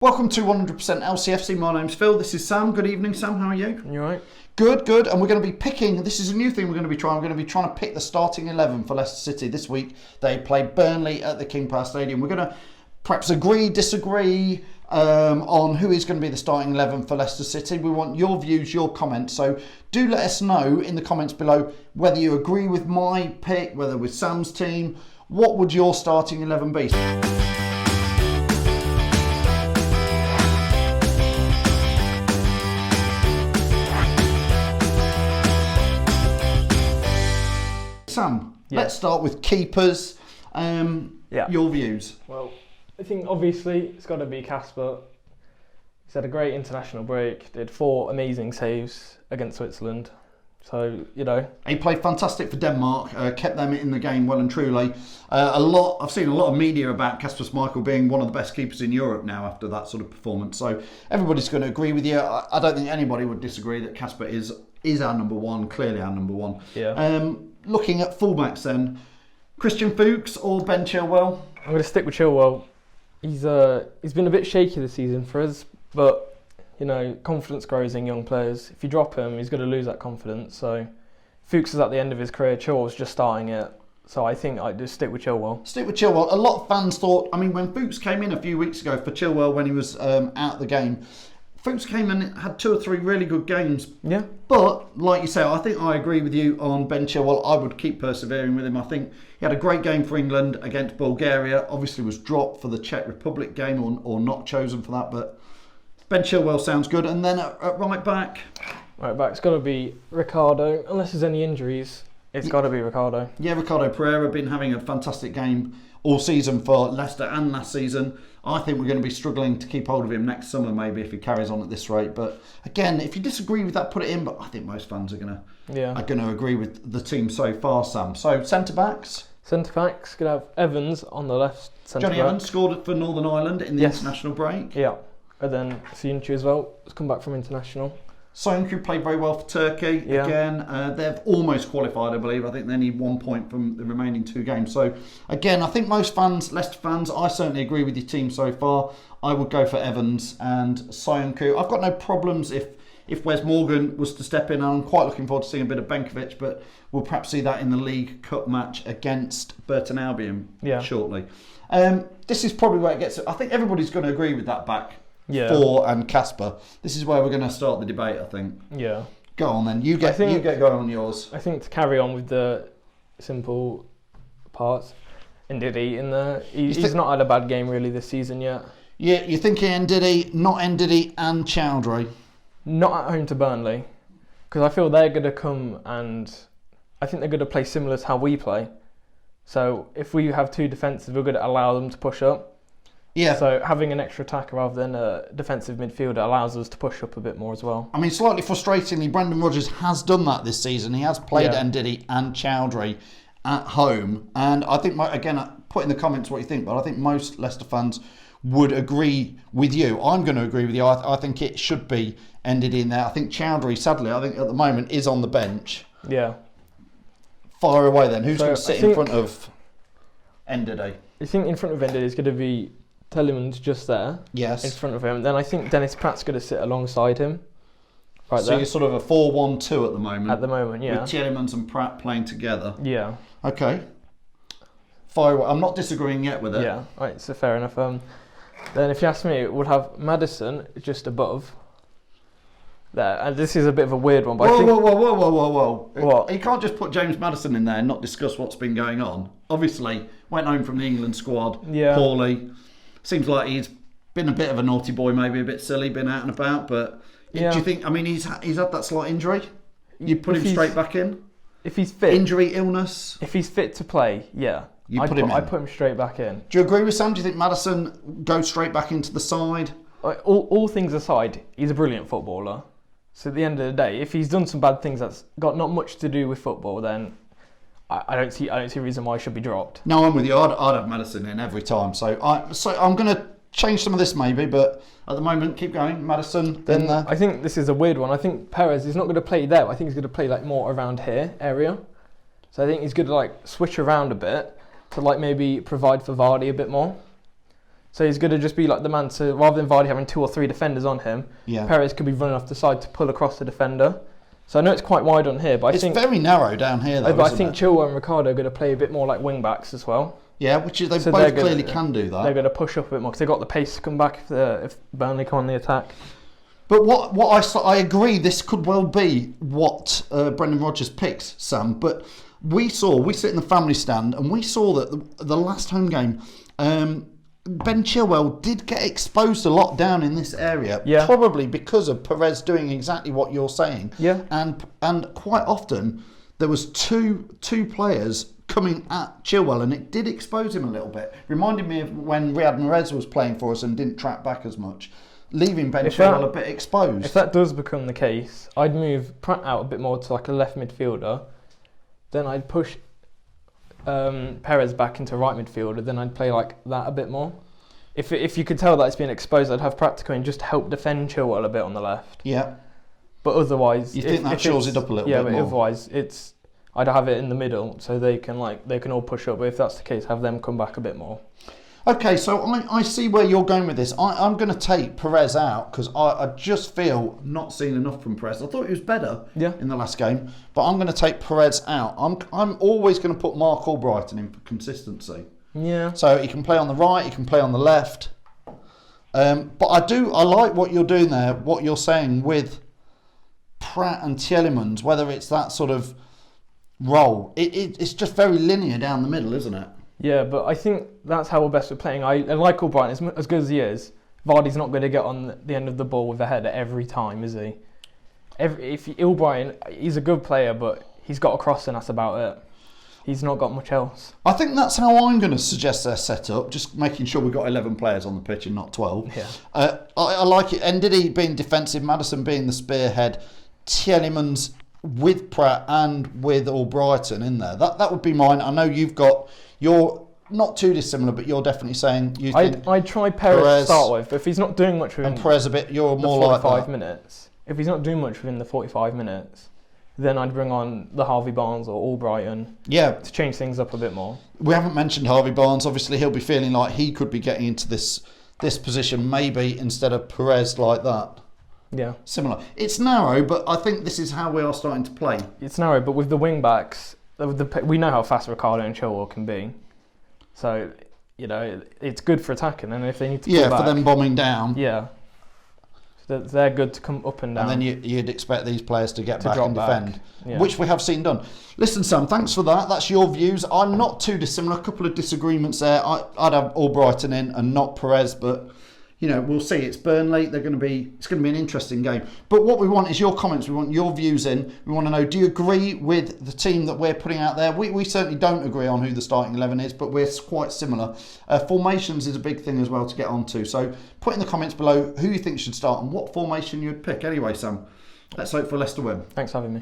Welcome to 100% LCFC. My name's Phil. This is Sam. Good evening, Sam. How are you? You alright? Good. And we're going to be picking, this is a new thing we're going to be trying. We're going to be trying to pick the starting 11 for Leicester City this week. They play Burnley at the King Power Stadium. We're going to perhaps agree, disagree on who is going to be the starting 11 for Leicester City. We want your views, your comments. So do let us know in the comments below whether you agree with my pick, whether with Sam's team. What would your starting 11 be? Sam, let's start with keepers. Your views. Well, I think obviously it's got to be Kasper. He's had a great international break, did 4 amazing saves against Switzerland. So, you know. He played fantastic for Denmark, kept them in the game well and truly. I've seen a lot of media about Kasper Schmeichel being one of the best keepers in Europe now after that sort of performance. So everybody's going to agree with you. I don't think anybody would disagree that Kasper is our number one, clearly our number one. Yeah. Looking at fullbacks then, Christian Fuchs or Ben Chilwell? I'm going to stick with Chilwell. He's been a bit shaky this season for us, but you know, confidence grows in young players. If you drop him, he's going to lose that confidence. So Fuchs is at the end of his career, Chilwell's just starting it. So I think I'd just stick with Chilwell. Stick with Chilwell. A lot of fans thought, when Fuchs came in a few weeks ago for Chilwell when he was out of the game, Fuchs came and had 2 or 3 really good games. Yeah. But, like you say, I think I agree with you on Ben Chilwell. I would keep persevering with him. I think he had a great game for England against Bulgaria. Obviously was dropped for the Czech Republic game or not chosen for that. But Ben Chilwell sounds good. And then at right back? Right back, it's got to be Ricardo. Unless there's any injuries, it's got to be Ricardo. Yeah, Ricardo Pereira been having a fantastic game all season for Leicester and last season. I think we're going to be struggling to keep hold of him next summer maybe if he carries on at this rate. But again, if you disagree with that, put it in. But I think most fans are going to agree with the team so far, Sam. So centre-backs? Centre-backs, going to have Evans on the left centre-back. Johnny Evans scored for Northern Ireland in the international break. Yeah, and then Soyuncu as well has come back from international. Soyuncu played very well for Turkey. Yeah. Again, they've almost qualified, I believe. I think they need 1 point from the remaining 2 games. So, again, I think most fans, Leicester fans, I certainly agree with your team so far. I would go for Evans and Soyuncu. I've got no problems if Wes Morgan was to step in. I'm quite looking forward to seeing a bit of Benkovic, but we'll perhaps see that in the League Cup match against Burton Albion shortly. This is probably where it gets... I think everybody's going to agree with that back. Yeah. 4 and Kasper. This is where we're going to start the debate, I think. Yeah. Go on then. You get going on yours. I think to carry on with the simple parts, Ndidi in there. He's not had a bad game really this season yet. Yeah, you're thinking Ndidi, not Ndidi and Chowdhury. Not at home to Burnley, because I feel they're going to come and I think they're going to play similar to how we play. So if we have 2 defensive, we're going to allow them to push up. Yeah. So having an extra attacker rather than a defensive midfielder allows us to push up a bit more as well. Slightly frustratingly, Brendan Rodgers has done that this season. He has played Ndidi and Chowdhury at home. And I think, put in the comments what you think, but I think most Leicester fans would agree with you. I'm going to agree with you. I think it should be Ndidi in there. I think Chowdhury, sadly, at the moment is on the bench. Yeah. Fire away then. Who's going to sit in front of Ndidi? I think in front of Ndidi is going to be... Telemann's just there, yes, in front of him. Then I think Dennis Pratt's going to sit alongside him. Right so there. You're sort of a 4-1-2 at the moment. At the moment, yeah. With Telemans and Pratt playing together. Yeah. Okay. Fire away. I'm not disagreeing yet with it. Yeah, right, so fair enough. Then if you ask me, we'll have Maddison just above there. And this is a bit of a weird one, but whoa. What? You can't just put James Maddison in there and not discuss what's been going on. Obviously, went home from the England squad poorly. Seems like he's been a bit of a naughty boy, maybe a bit silly, been out and about. But do you think? He's had that slight injury. You put him straight back in. If he's fit, injury, illness. If he's fit to play, I put him straight back in. Do you agree with Sam? Do you think Maddison goes straight back into the side? All things aside, he's a brilliant footballer. So at the end of the day, if he's done some bad things that's got not much to do with football, then I don't see a reason why he should be dropped. No, I'm with you. I'd have Maddison in every time. So I'm going to change some of this maybe, but at the moment, keep going. Maddison, then there. I think this is a weird one. I think Perez is not going to play there. I think he's going to play more around here area. So I think he's going to switch around a bit to maybe provide for Vardy a bit more. So he's going to just be like the man to, rather than Vardy having 2 or 3 defenders on him, Yeah. Perez could be running off the side to pull across the defender. So I know it's quite wide on here, but I think it's very narrow down here, though. But I think Chilwell and Ricardo are going to play a bit more like wing backs as well. Yeah, which is they So both clearly can do that. They're going to push up a bit more because they've got the pace to come back if Burnley come on the attack. But I agree, this could well be what Brendan Rodgers picks, Sam. But we sit in the family stand and we saw that the last home game, Ben Chilwell did get exposed a lot down in this area, probably because of Perez doing exactly what you're saying. Yeah. And quite often there was two players coming at Chilwell, and it did expose him a little bit. Reminded me of when Riyad Mahrez was playing for us and didn't track back as much, leaving Ben Chilwell a bit exposed. If that does become the case, I'd move Pratt out a bit more to like a left midfielder. Then I'd push Perez back into right midfielder. Then I'd play like that a bit more. If you could tell that it's been exposed, I'd have Pratt to come in just to help defend Chilwell a bit on the left. Yeah. But otherwise, you think that shores it up a little bit more? Yeah, but otherwise I'd have it in the middle so they can all push up. But if that's the case, have them come back a bit more. Okay, so I see where you're going with this. I'm going to take Perez out because I just feel not seen enough from Perez. I thought he was better in the last game, but I'm going to take Perez out. I'm always going to put Mark Albrighton in for consistency. Yeah. So he can play on the right, he can play on the left. But I like what you're doing there, what you're saying with Pratt and Tielemans, whether it's that sort of role. It's just very linear down the middle, isn't it? Yeah, but I think that's how we're best at playing. I like Albrighton, as good as he is. Vardy's not going to get on the end of the ball with a header every time, is he? Albrighton, he's a good player, but he's got a cross and that's about it. He's not got much else. I think that's how I'm going to suggest their setup, just making sure we've got 11 players on the pitch and not 12. Yeah. I like it. Ndidi being defensive, Maddison being the spearhead, Tielemans with Pratt and with Albrighton in there. That would be mine. I know you're not too dissimilar, but you're definitely saying you think I'd try Perez to start with, but if he's not doing much within and Perez a bit, you're more the like 45 minutes. If he's not doing much within the 45 minutes, then I'd bring on the Harvey Barnes or Albrighton to change things up a bit more. We haven't mentioned Harvey Barnes. Obviously, he'll be feeling like he could be getting into this position maybe instead of Perez like that. Yeah. Similar. It's narrow, but I think this is how we are starting to play. It's narrow, but with the wing backs, we know how fast Ricardo and Chilwell can be. So, it's good for attacking, and if they need to pull back, for them bombing down. Yeah. They're good to come up and down. And then you'd expect these players to get back and defend, yeah. Which we have seen done. Listen, Sam, thanks for that. That's your views. I'm not too dissimilar. A couple of disagreements there. I'd have Albrighton in and not Perez, but we'll see. It's Burnley. It's going to be an interesting game. But what we want is your comments. We want your views in. We want to know, do you agree with the team that we're putting out there? We certainly don't agree on who the starting 11 is, but we're quite similar. Formations is a big thing as well to get onto. So put in the comments below who you think should start and what formation you'd pick. Anyway, Sam, let's hope for Leicester win. Thanks for having me.